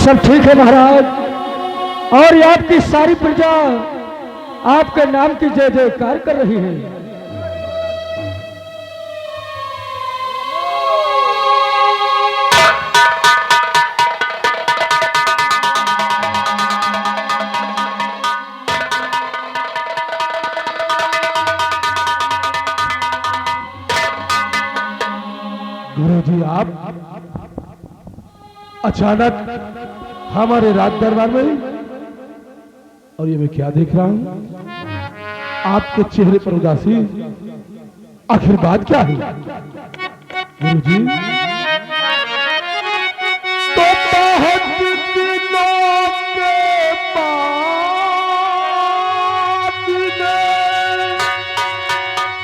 सब ठीक है महाराज, और ये आपकी सारी प्रजा आपके नाम की जय जयकार कर रही है। गुरुजी, आप अचानक हमारे राज दरबार में, और ये मैं क्या देख रहा हूं? आपके चेहरे पर उदासी, आखिर बात क्या है गुरुजी? तो बहुत दिनों के बाद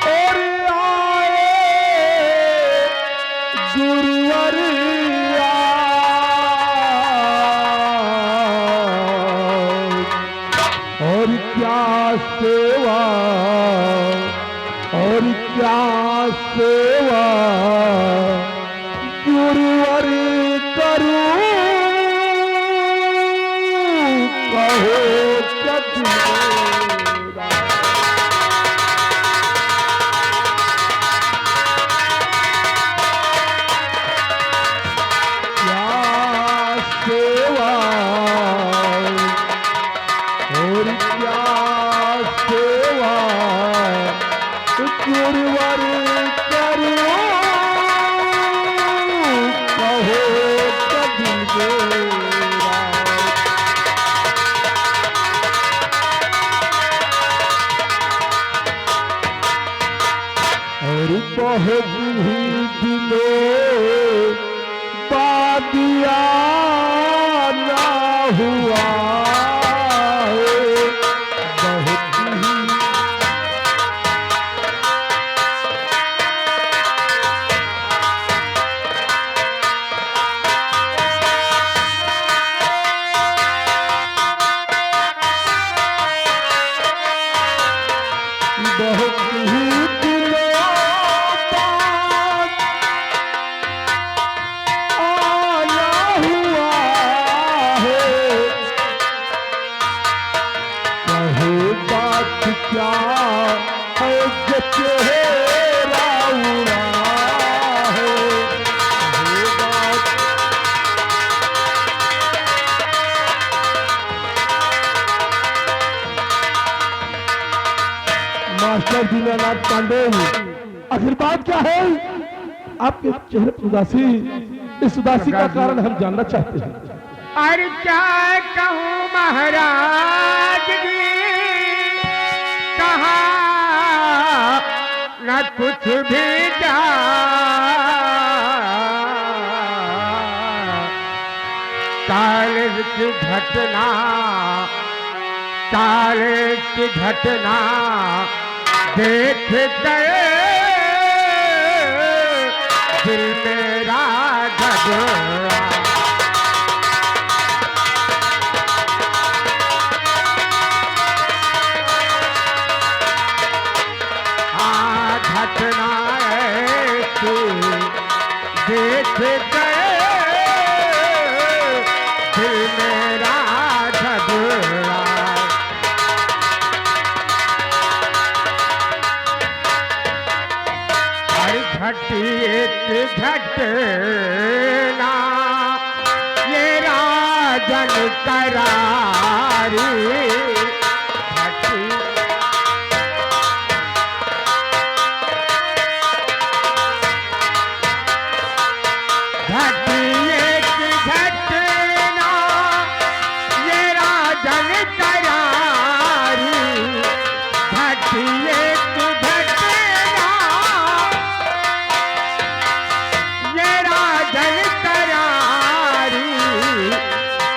और आए गुरुवर, और क्या सेवा, और क्या सेवा गुरुवर करूं, कहो जग मेरा। क्या सेवा और क्या सेवा गुरुवर करूं, कहो जग मेरा। और बहुत ही दिनों बाद आना हुआ है, बहुत ही बहुत ही दिनों बाद आना हुआ है। कहो बात क्या है जो चेहरा उड़ा है, कहो बात। मास्टर दीनानाथ पांडे, आखिर बात क्या है? आपके चेहरे पर उदासी, इस उदासी का कारण हम जानना चाहते हैं। अरे क्या कहूँ महाराज जी, कहा न कुछ भी जा, काल की घटना, काल की घटना देख गए दिल मेरा घबरा। घटना ऐसी देख गए दिल मेरा घबरा। हर घटी एक घटना ये राजन करारी, घटी एक घटना ये राजन करारी, घटी एक घटना ये राजन करारी,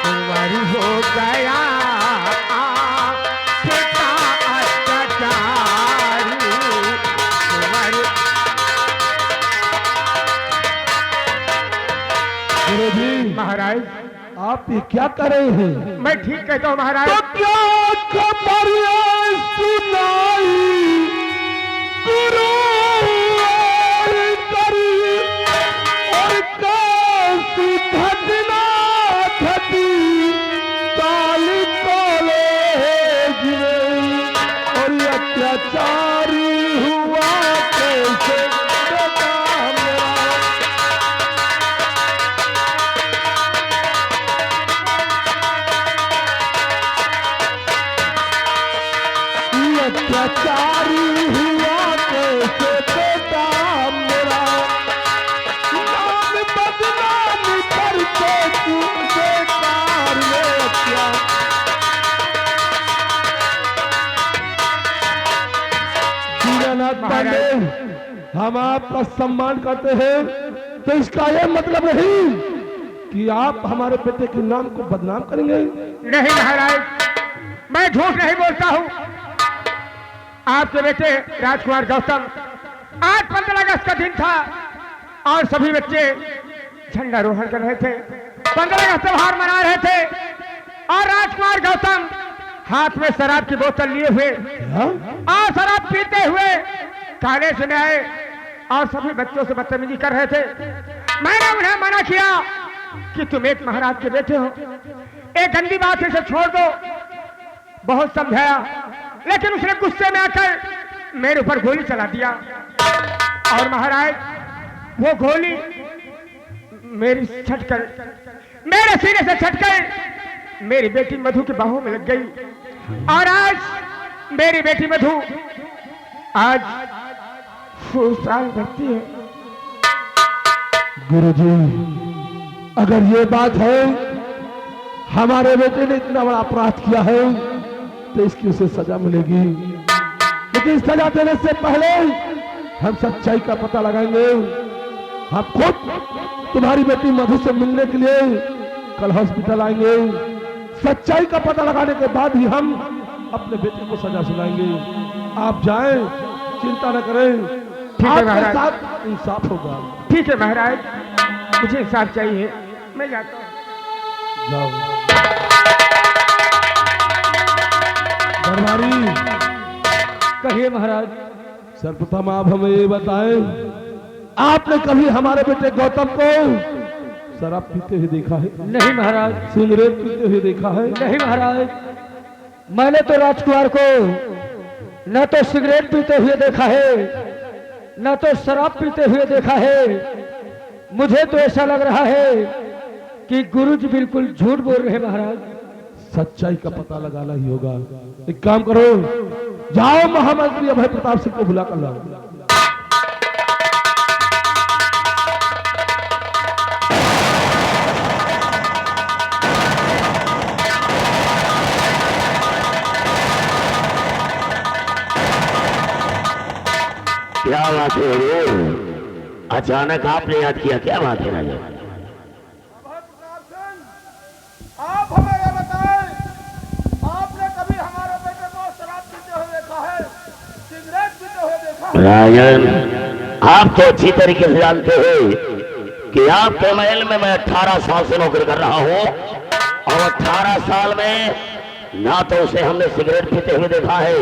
कुंवर हो गया पिता अत्याचारी, कुंवर। गुरुजी महाराज, आप ये क्या कर रहे हैं? मैं ठीक कहता हूँ महाराज। तो क्या खबर सुनाई गुरु और करी, और कैसी घटना घटी अत्याचारी हुआ कैसे बेटा मेरा। अत्याचारी हुआ कैसे बेटा मेरा, नाम बदनाम करके तू बेकार में क्या। दीनानाथ पांडे, हम आपका सम्मान करते हैं तो इसका यह मतलब नहीं कि आप हमारे बेटे के नाम को बदनाम करेंगे। नहीं महाराज, मैं झूठ नहीं बोलता हूँ। आपके बेटे राजकुमार गौतम, आज 15 अगस्त का दिन था और सभी बच्चे झंडारोहण कर रहे थे, 15 अगस्त त्योहार मना रहे थे और राजकुमार गौतम हाथ में शराब की बोतल लिए हुए और शराब पीते हुए कॉलेज में आए और सभी बच्चों से बदतमीजी कर रहे थे। मैंने उन्हें मना किया कि तुम एक महाराज के बेटे हो, एक गंदी बात इसे छोड़ दो। बहुत समझाया लेकिन उसने गुस्से में आकर मेरे ऊपर गोली चला दिया और महाराज वो गोली मेरे सीने से छटकर मेरी बेटी मधु की बाहों में लग गई और आज मेरी बेटी मधु आज साल भरती है। गुरुजी, अगर ये बात है हमारे बेटे ने इतना बड़ा अपराध किया है तो इसकी उसे सजा मिलेगी, लेकिन सजा देने से पहले हम सच्चाई का पता लगाएंगे। हम खुद तुम्हारी बेटी मधु से मिलने के लिए कल हॉस्पिटल आएंगे। सच्चाई का पता लगाने के बाद ही हम अपने बेटे को सजा सुनाएंगे। आप जाएं, चिंता न करें, ठीक है महाराज, साथ इंसाफ होगा। ठीक है महाराज, मुझे इंसाफ चाहिए, मैं जाता हूँ। जाओ। दरबारी, कहिए महाराज। सर्वप्रथम आप हमें ये बताएं, आपने कभी हमारे बेटे गौतम को शराब पीते हुए देखा है? नहीं महाराज। सिगरेट पीते हुए देखा है? नहीं महाराज, मैंने तो राजकुमार को न तो सिगरेट पीते हुए देखा है न तो शराब पीते हुए देखा है। मुझे तो ऐसा लग रहा है कि गुरुजी बिल्कुल झूठ बोल रहे हैं महाराज। सच्चाई का पता लगाना ही होगा। एक काम करो, जाओ महामंत्री अभय प्रताप सिंह को बुला कर लाओ। क्या बात है रे? अचानक आपने याद किया, क्या बात है राजा? आप हमें ये बताएं, आपने कभी हमारे बेटे को शराब पीते हुए देखा है, सिगरेट पीते हुए देखा है? राजन, आप तो अच्छी तरीके से जानते हैं कि आपके महल में मैं 18 साल से नौकरी कर रहा हूँ और 18 साल में ना तो उसे हमने सिगरेट पीते हुए देखा है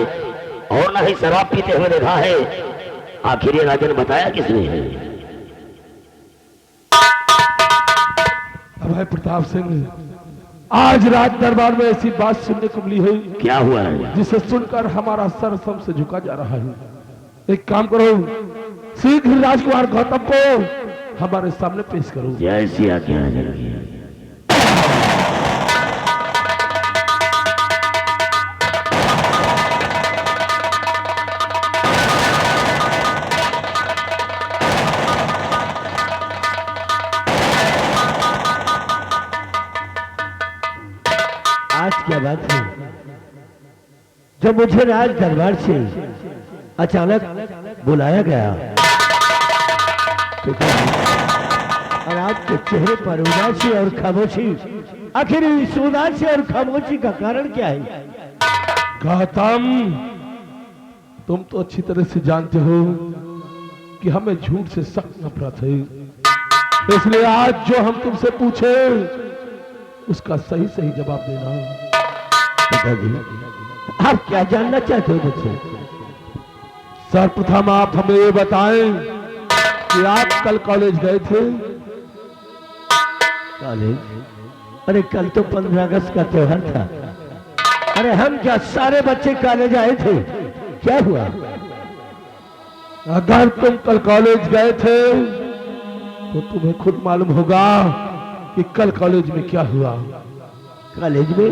और ना ही शराब पीते हुए देखा है। आखिर ये राजन बताया किसने है? अभय प्रताप सिंह, आज राज दरबार में ऐसी बात सुनने को मिली है क्या हुआ है? जिसे सुनकर हमारा सर सम से झुका जा रहा है। एक काम करो, शीघ्र राजकुमार गौतम को हमारे सामने पेश करो। जैसी आज्ञा राजन। आज क्या बात है जब मुझे राज दरबार से अचानक बुलाया गया तो और आपके चेहरे पर उदासी और खामोशी, आखिर इस उदासी और खामोशी का कारण क्या है? गौतम, तुम तो अच्छी तरह से जानते हो कि हमें झूठ से सख्त नफरत है, इसलिए आज जो हम तुमसे पूछे उसका सही सही जवाब देना। पिताजी, आप क्या जानना चाहते हो मुझसे? सर्वप्रथम आप हमें ये बताएं कि आप कल कॉलेज गए थे? कॉलेज? अरे कल तो 15 अगस्त का त्योहार था। अरे हम क्या सारे बच्चे कॉलेज आए थे, क्या हुआ? अगर तुम कल कॉलेज गए थे तो तुम्हें खुद मालूम होगा कि कल कॉलेज में क्या हुआ। कॉलेज में?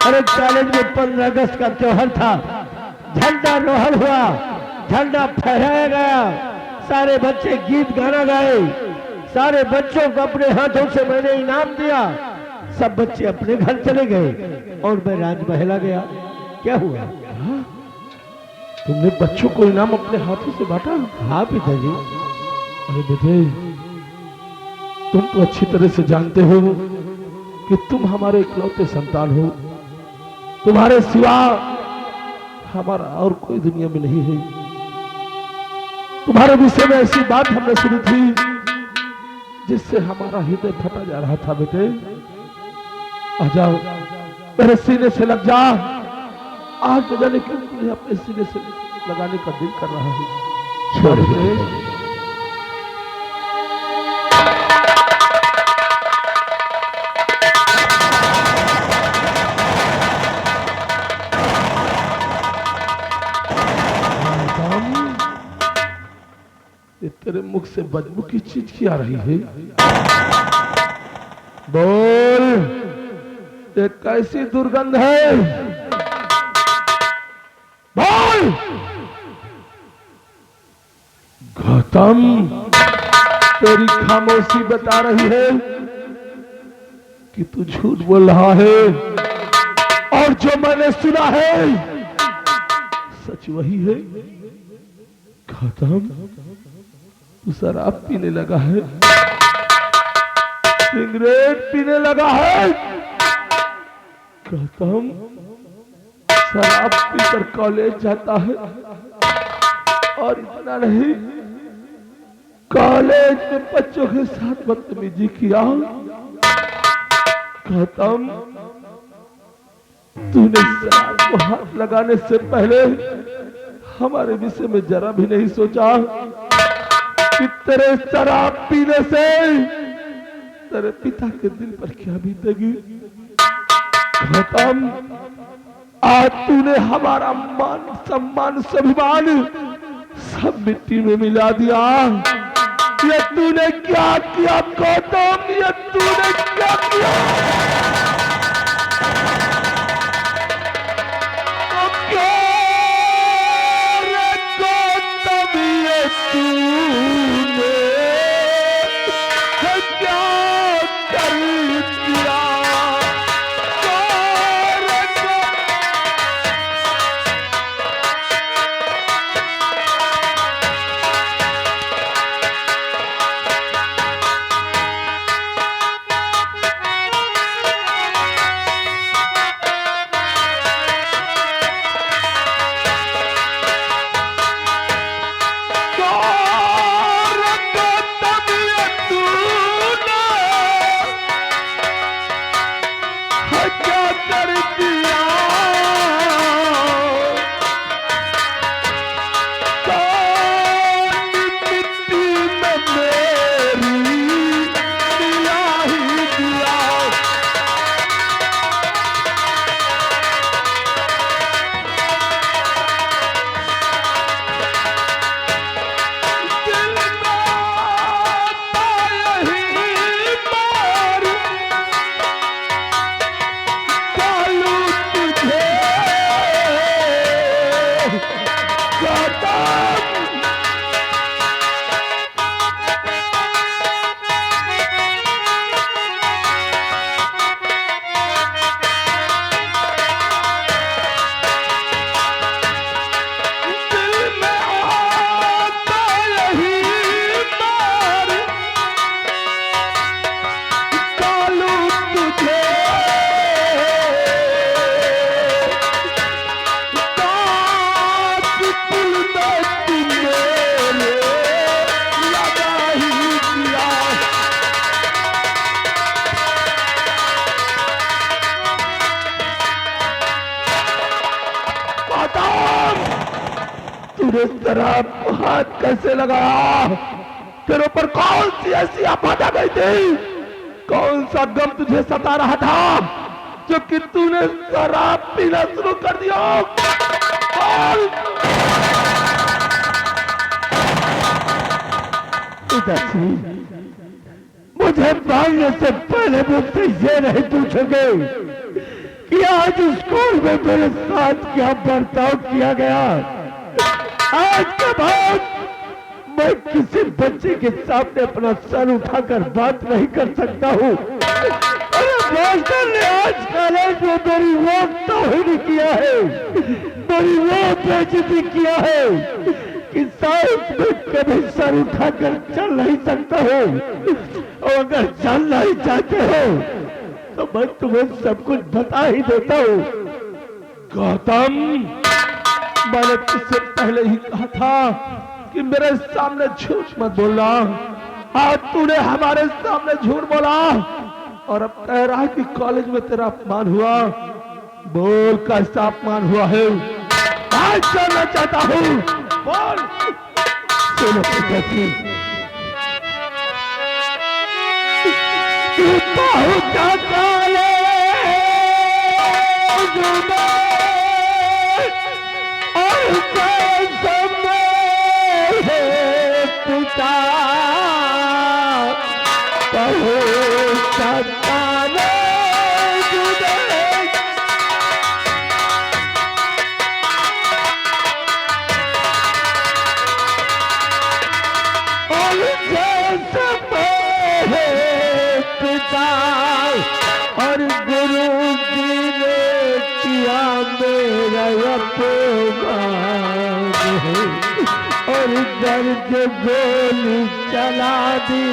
अरे कॉलेज में 15 अगस्त का त्योहार था, झंडारोहण हुआ, झंडा फहराया गया, सारे बच्चे गीत गाना गाए, सारे बच्चों को अपने हाथों से मैंने इनाम दिया, सब बच्चे अपने घर चले गए और मैं राजमहल आ गया। क्या हुआ? तुमने बच्चों को इनाम अपने हाथों से बांटा? हाँ पिताजी। अरे बेटे, तुम तो अच्छी तरह से जानते हो कि तुम हमारे इकलौते संतान हो, तुम्हारे सिवा हमारा और कोई दुनिया में नहीं है। तुम्हारे विषय में ऐसी बात हमने सुनी थी जिससे हमारा हृदय फटा जा रहा था। बेटे आ जाओ, मेरे सीने से लग जा। आज न जाने क्यों तुम्हें अपने सीने से लगाने का दिल कर रहा है। छोड़ ये तेरे मुख से बदबू की चीज की आ रही है? बोल, ये कैसी दुर्गंध है? बोल। गौतम, तेरी खामोशी बता रही है कि तू झूठ बोल रहा है और जो मैंने सुना है सच वही है। गौतम, तू शराब पीने लगा है, सिगरेट पीने लगा है। गौतम, शराब पीकर कॉलेज जाता है और इतना नहीं, कॉलेज में बच्चों के साथ बदतमीजी किया। गौतम, तूने शराब को हाथ लगाने से पहले हमारे विषय में जरा भी नहीं सोचा कि तेरे शराब पीने से तेरे पिता के दिल पर क्या बीतेगी। गौतम, आज तूने हमारा मान सम्मान स्वाभिमान सब मिट्टी में मिला दिया। ये तूने क्या किया गौतम? ये तूने क्या किया? तूने शराब को हाथ कैसे लगाया? तेरे ऊपर कौन सी ऐसी आफत आ गई थी? कौन सा गम तुझे सता रहा था जो कि तूने शराब पीना शुरू कर दिया? पिताश्री, मुझे मांगने से पहले मुझसे ये नहीं पूछोगे कि आज स्कूल में मेरे साथ क्या बर्ताव किया गया। आज के बाद मैं किसी बच्चे के सामने अपना सर उठाकर बात नहीं कर सकता हूँ। अरे मास्टर ने आज कॉलेज में मेरी वो तौहीन किया है, मेरी वो बेइज्जती किया है कि शायद मैं कभी सर उठाकर चल नहीं सकता हूँ। और अगर चल नहीं चाहते हो तो मैं तुम्हें सब कुछ बता ही देता हूँ। गौतम, मैंने तुझसे पहले ही कहा था कि मेरे सामने झूठ मत बोलना। आज तूने हमारे सामने झूठ बोला और अब कह रहा है कि कॉलेज में तेरा अपमान हुआ। बोल, कैसा अपमान हुआ है? आज जानना चाहता हूँ, बोल। सुनो पिताजी, पहुंचा कॉलेज और पिता पहुंचा कॉलेज और जैसे पिता और गुरु जी ने किया मेरा अपमान और दर्द गोली चला दी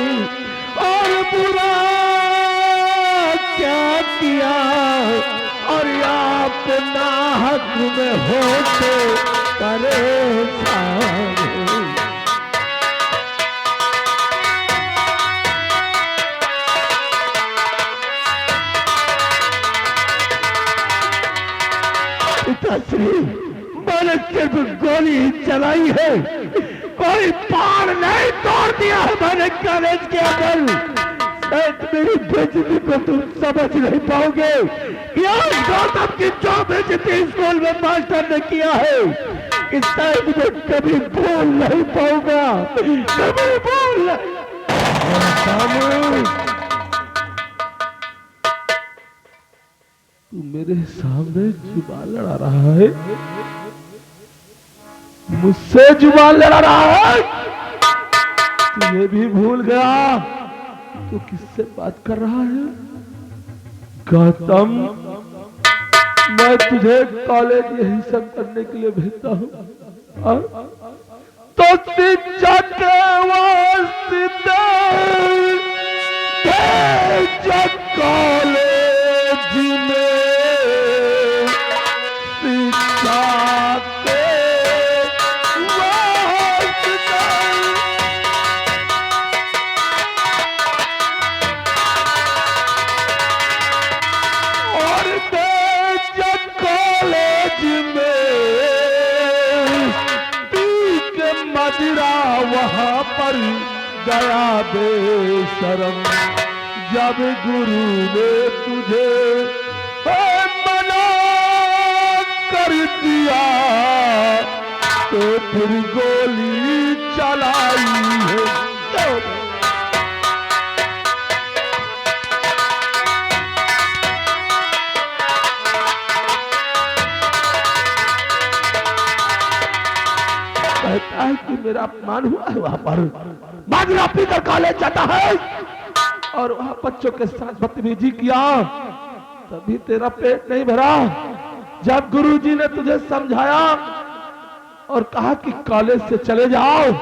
और बुरा क्या किया और अपना हक में होते परेशान। पिताश्री, मैंने सिर्फ गोली ही चलाई है, कोई पार नहीं तोड़ दिया है मैंने कॉलेज के अंदर। शायद मेरी बेइज्जती को तुम समझ नहीं पाओगे कि आज गौतम की जो बेइज्जती स्कूल में मास्टर ने किया है कि शायद मैं कभी भूल नहीं पाऊंगा, कभी भूल नहीं। तू मेरे सामने जुबान लड़ा रहा है, मुझसे जुबान लड़ा रहा है। तू ये भी भूल गया तू किससे बात कर रहा है? गौतम, मैं तुझे कॉलेज यही सब करने के लिए भेजता हूँ। तो शिक्षा के वास्ते भेजा कॉलेज में, शिक्षा के वास्ते और भेजा कॉलेज में पी के मदिरा वहां पर गया बेशरम। जब गुरु ने तुझे मना कर दिया तो फिर गोली चलाई है। कहता है कि मेरा अपमान हुआ है वहां पर, माजरा पीकर कॉलेज जाता है और वहां बच्चों के साथ बदतमीजी किया, तभी तेरा पेट नहीं भरा। जब गुरुजी ने तुझे समझाया और कहा कि कॉलेज से चले जाओ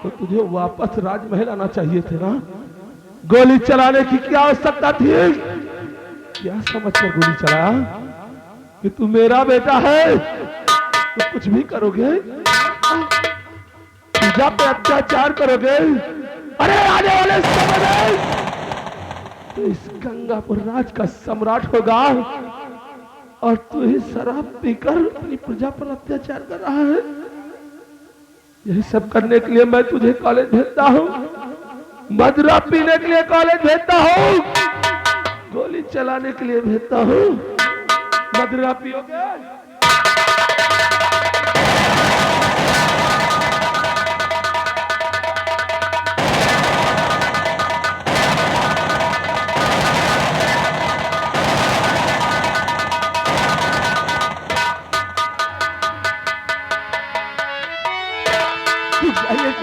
तो तुझे वापस राजमहल आना चाहिए थे ना। गोली चलाने की क्या आवश्यकता थी? क्या समझकर गोली चलाया कि तू मेरा बेटा है तो कुछ भी करोगे, पूजा पे अत्याचार करोगे। अरे आने वाले समय में तो इस गंगापुर राज का सम्राट होगा और तू ही शराब पीकर अपनी प्रजा पर अत्याचार कर रहा है। यही सब करने के लिए मैं तुझे कॉलेज भेजता हूँ, मदरा पीने के लिए कॉलेज भेजता हूँ, गोली चलाने के लिए भेजता हूँ। मदरा पियोगे?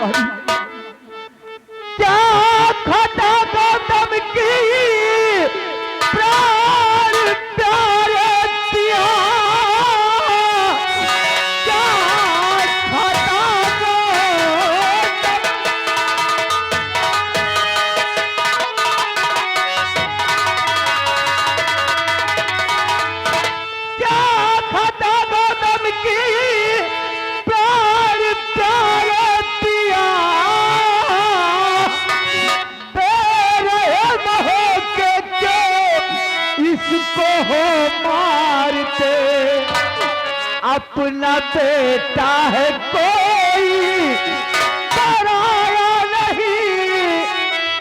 भाई। क्या खता गौतम की प्राण प्यारे दिया, क्या खता गौतम, क्या खता गौतम की प्राण प्यारे दिया, इसको हो मारते, अपना बेटा है कोई पराया नहीं,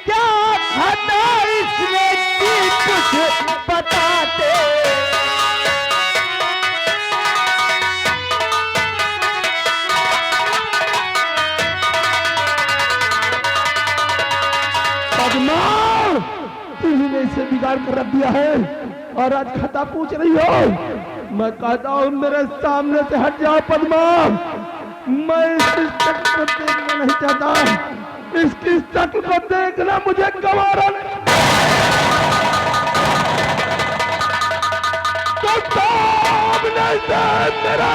क्या खता इसने की कुछ बताते। पद्मा, तुमने इसे बिगाड़ कर रख दिया है और आज खता पूछ रही हो। मैं कहता हूं मेरे सामने से हट जाओ पद्मा, मैं इस शक्ल को देखना नहीं चाहता, इसकी शक्ल को देखना मुझे गवारा नहीं। तो सामने से मेरे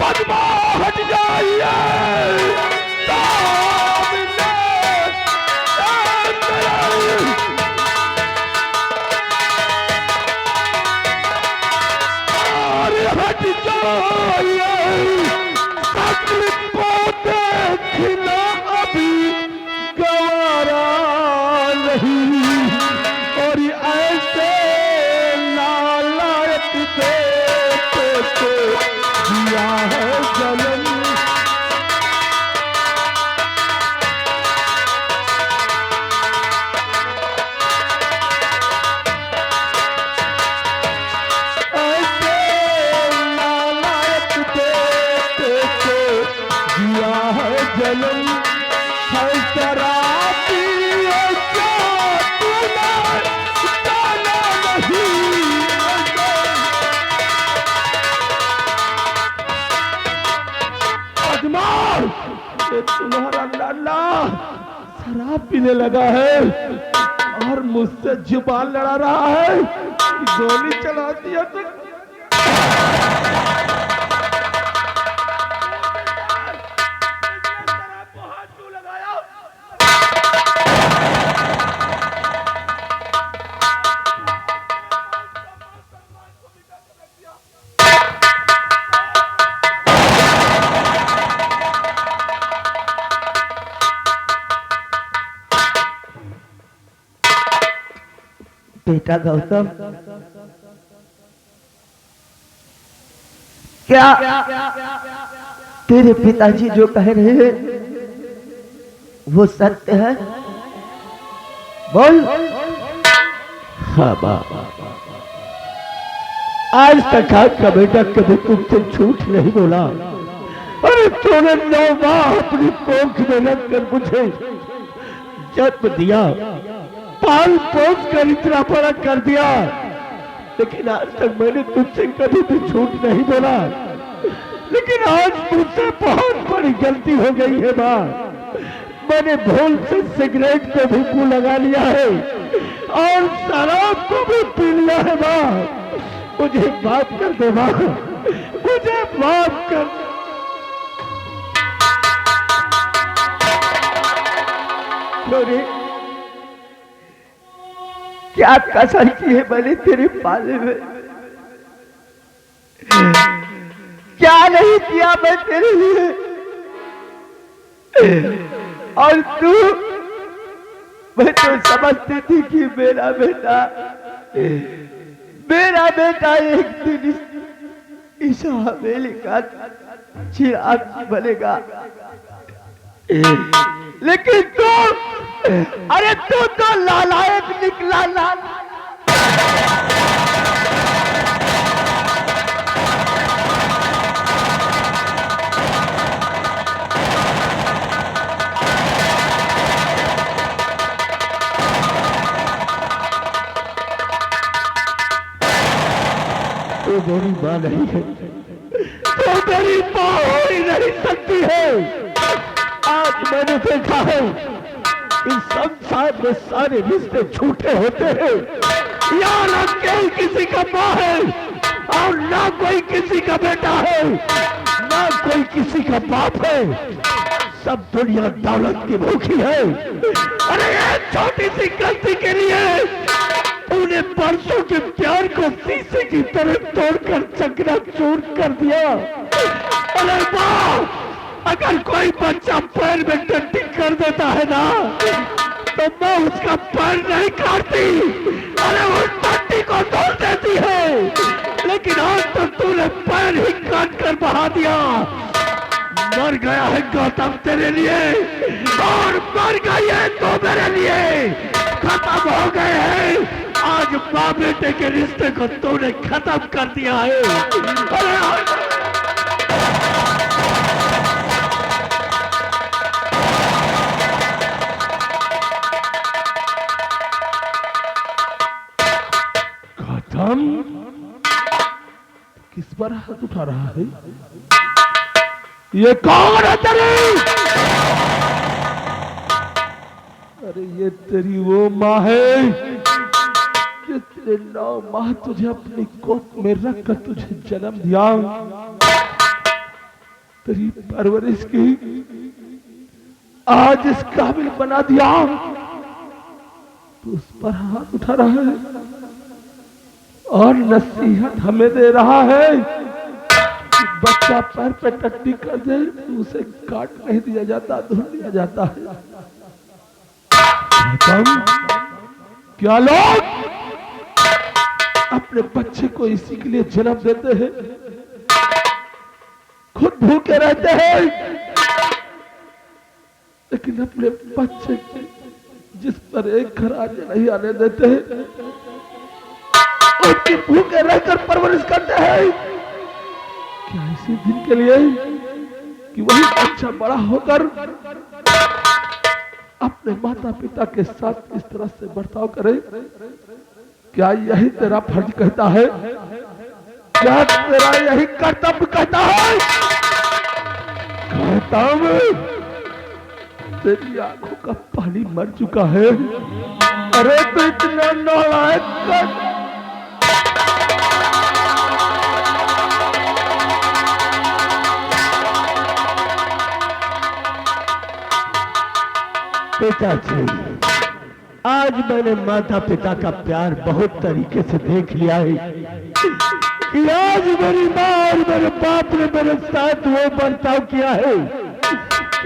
पद्मा हट जाइए, सामने हट जाइए, शक्ल को देखना अभी गवारा नहीं, और ऐसे नालायक बेटे को दिया है जन्म। जन्म है शराबी, पद्मा, ये तुम्हारा लाला शराब पीने लगा है और मुझसे जुबान लड़ा रहा है, गोली चला दिया तो बेटा गौतम, क्या तेरे पिताजी जो कह रहे हैं वो सत्य है? बोल। हाँ बाप, आज तक आपका बेटा कभी तुमसे झूठ नहीं बोला। अरे तूने 9 माह अपनी कोख में रखकर मुझे जन्म दिया, पाल पोस कर इतना बड़ा कर दिया, लेकिन आज तक मैंने तुझसे कभी भी झूठ नहीं बोला। लेकिन आज मुझसे बहुत बड़ी गलती हो गई है माँ, मैंने भूल से सिगरेट को भी मुंह लगा लिया है और शराब को भी पी लिया है माँ, मुझे माफ कर दे माँ, मुझे माफ कर। क्या कसर की है मैंने तेरे पाले में, क्या नहीं किया मैं तेरे लिए, और तू, मैं तो समझती थी कि मेरा बेटा एक दिन इस हवेली का चिराग बनेगा, लेकिन तू, अरे तू तो लालायक निकला। तो मेरी माँ नहीं है, तो मेरी माँ हो ही नहीं सकती है। आज मैंने देखा है इस संसार में सारे रिश्ते झूठे होते हैं। यहाँ ना कोई किसी का माँ है और ना कोई किसी का बेटा है, ना कोई किसी का बाप है। सब दुनिया दौलत की भूखी है। अरे एक छोटी सी गलती के लिए तूने परसों के प्यार को शीशे की तरह तोड़कर चकनाचूर कर दिया। अरे माँ, अगर कोई बच्चा पैर में टट्टी कर देता है ना तो मैं उसका पैर नहीं काटती, अरे उस टट्टी को तोड़ देती है। लेकिन आज तो तूने पैर ही काट कर बहा दिया। मर गया है गौतम तेरे लिए और मर गई है तो मेरे लिए। खत्म हो गए हैं। आज माँ बेटे के रिश्ते को तूने खत्म कर दिया है। अरे गौतम किस पर हाथ उठा रहा है? ये कौन है तेरी? अरे ये तेरी वो माँ है जिसने 9 माह तुझे अपनी कोख में रखकर तुझे जन्म दिया, तेरी परवरिश की, आज इस काबिल बना दिया, तो उस पर हाथ उठा रहा है और नसीहत हमें दे रहा है कि बच्चा पैर पे टट्टी कर दे तो उसे काट नहीं दिया जाता, धुल दिया जाता है। क्या लोग अपने बच्चे को इसी के लिए जन्म देते हैं, खुद भूखे रहते हैं, लेकिन अपने बच्चे जिस पर एक खराज नहीं आने देते हैं उसकी भूखे रहकर परवरिश करते हैं। क्या इसी दिन के लिए कि वही बच्चा बड़ा होकर अपने माता पिता के साथ इस तरह से बर्ताव करे? क्या यही तेरा फर्ज कहता है? क्या तेरा यही कर्तव्य कहता है? कहता हूं तेरी आंखों का पानी मर चुका है। अरे तो इतना नालायक कर पिताजी, आज मैंने माता पिता का प्यार बहुत तरीके से देख लिया है कि आज मेरी माँ और मेरे बाप ने मेरे साथ वो बर्ताव किया है।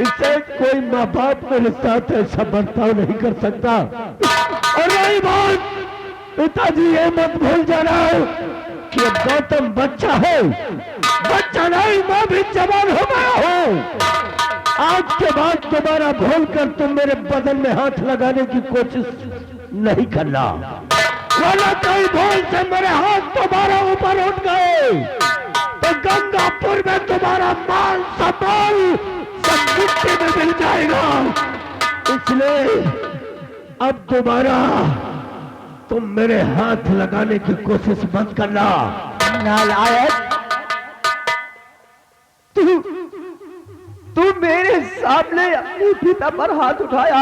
इससे कोई माँ बाप मेरे साथ ऐसा बर्ताव नहीं कर सकता। और रही बात, पिताजी ये मत भूल जाना कि गौतम बच्चा है, बच्चा नहीं, मैं भी जवान हो गया हूँ। आज के बाद दोबारा भूल कर तुम मेरे बदन में हाथ लगाने की कोशिश नहीं करना, वरना कई भूल से मेरे हाथ दोबारा ऊपर उठ गए तो गंगापुर में तुम्हारा मान सम्मान सब मिट्टी में मिल जाएगा। इसलिए अब दोबारा तुम मेरे हाथ लगाने की कोशिश मत करना। नालायक, तू मेरे सामने अपने पिता पर हाथ उठाया,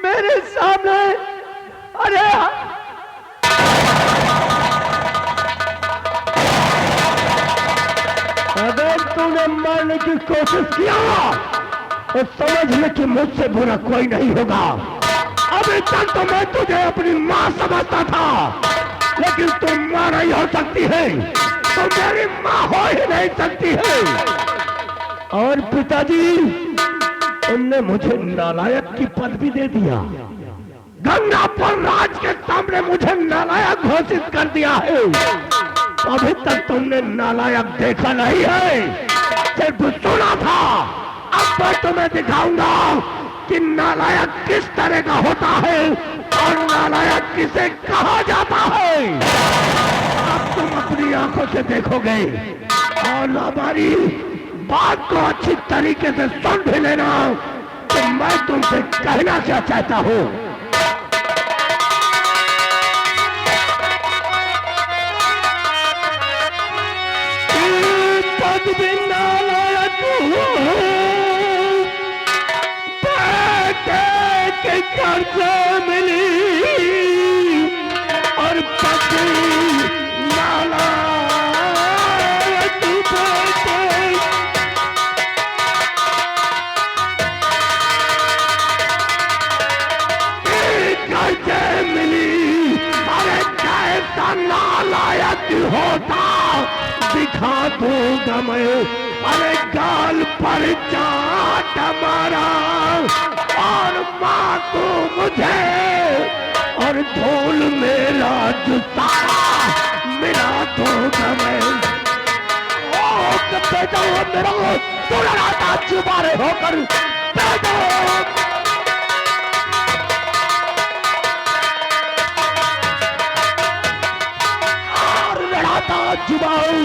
मेरे सामने। अरे अगर तूने मारने की कोशिश किया तो समझ ले कि मुझसे बुरा कोई नहीं होगा। अभी तक तो मैं तुझे अपनी माँ समझता था, लेकिन तुम माँ नहीं हो सकती है, तो मेरी माँ हो ही नहीं सकती है। और पिताजी, तुमने मुझे नालायक की पदवी दे दिया, गंगापुर राज के सामने मुझे नालायक घोषित कर दिया है। अभी तक तुमने नालायक देखा नहीं है, सिर्फ सुना था। अब मैं तुम्हें दिखाऊंगा कि नालायक किस तरह का होता है और नालायक किसे कहा जाता है। अब तुम अपनी आंखों से देखोगे और हमारी बात को अच्छी तरीके से सुन भी लेना कि मैं तुमसे कहना क्या चाहता हूं। पद भी नालायक हो घर से मिली और पति नाला मिली। अरे कैसा नालायक होता दिखा दूंगा मैं। अरे गाल पर चाट मारा और माँ तू मुझे और धूल मेरा जूता मिला दूंगा मैं। ओ बेटा मेरा तू लड़ाता चुबारे होकर बेटा जुबाऊ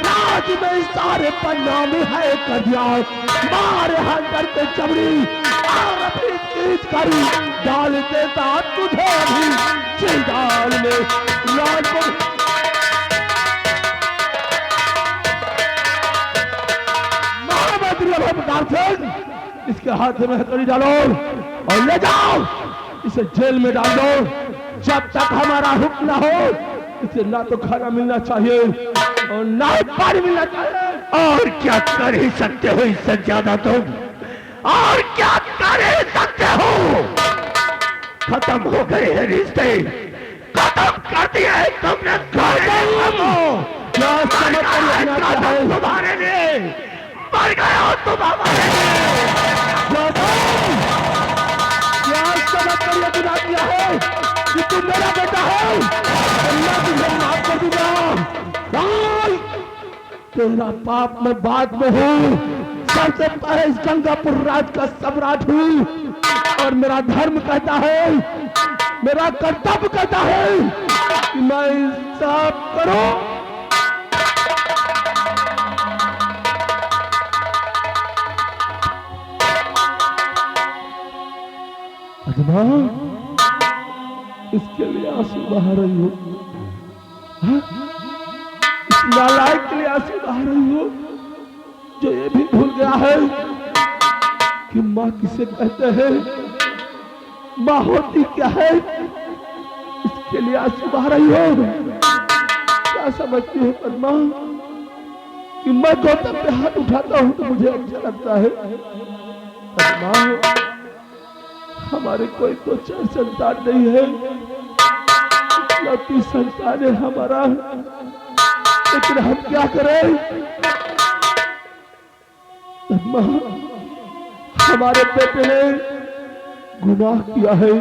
राज में सारे पन्ना में है कदिया मारे हंटर पे चमड़ी और अपनी चीज करी डाल देता तुझे भी चिंगाल में राजपुर। इसके हाथ में हथौड़ी डालो और ले जाओ इसे जेल में डाल दो जब तक हमारा हुक्म ना हो। इसे ना तो खाना मिलना चाहिए और ना ही पानी मिलना चाहिए। और क्या कर ही सकते हो इससे ज्यादा तुम? और क्या कर ही सकते हो? खत्म हो गए हैं रिश्ते, खत्म कर दिया है तुमने। तुम्हारे लिए मर गए हो तुम हमारे लिए। क्या समझ कर ये बुला दिया है कि तुम मेरा बेटा हो? अल्लाह तुझे माफ कर दूंगा। तेरा पाप मैं बाद में हूँ। सबसे पहले इस गंगापुर राज का सम्राट हूँ और मेरा धर्म कहता है, मेरा कर्तव्य कहता है कि मैं इंसाफ करूं। अदमा इसके लिए आंसू बहा रही हो? इस नालायक के लिए आंसू बहा रही हो जो ये भी भूल गया है कि माँ किसे कहते हैं, माँ होती क्या है। इसके लिए आंसू बहा रही हो? क्या समझती हो पद्मा कि मैं गौतम पे हाथ उठाता हूं तो मुझे अच्छा लगता है? पद्मा हमारे कोई तो चार संतान नहीं है, इकलौती संतान है हमारा, लेकिन हम क्या करें? अम्मा हमारे बेटे ने गुनाह किया है,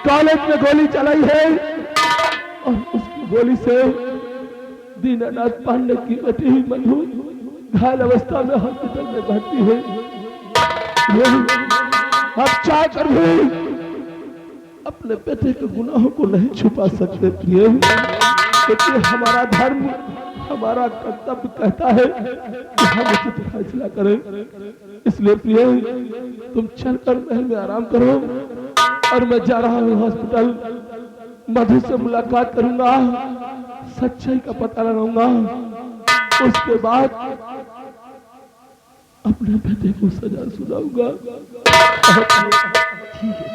कॉलेज में गोली चलाई है और उसकी गोली से दीनानाथ पांडे की बेटी मधु घायल अवस्था में हॉस्पिटल में भर्ती है। अब चाह कर भी अपने बेटे के गुनाहों को नहीं छुपा सकते प्रिय, क्योंकि हमारा धर्म हमारा कर्तव्य कहता है कि हम उचित फैसला करें। इसलिए प्रिय तुम चलकर महल में आराम करो और मैं जा रहा हूँ हॉस्पिटल। मधु से मुलाकात करूंगा, सच्चाई का पता लगाऊंगा, उसके बाद अपने बेटे को सजा सुनाऊंगा। ठीक है।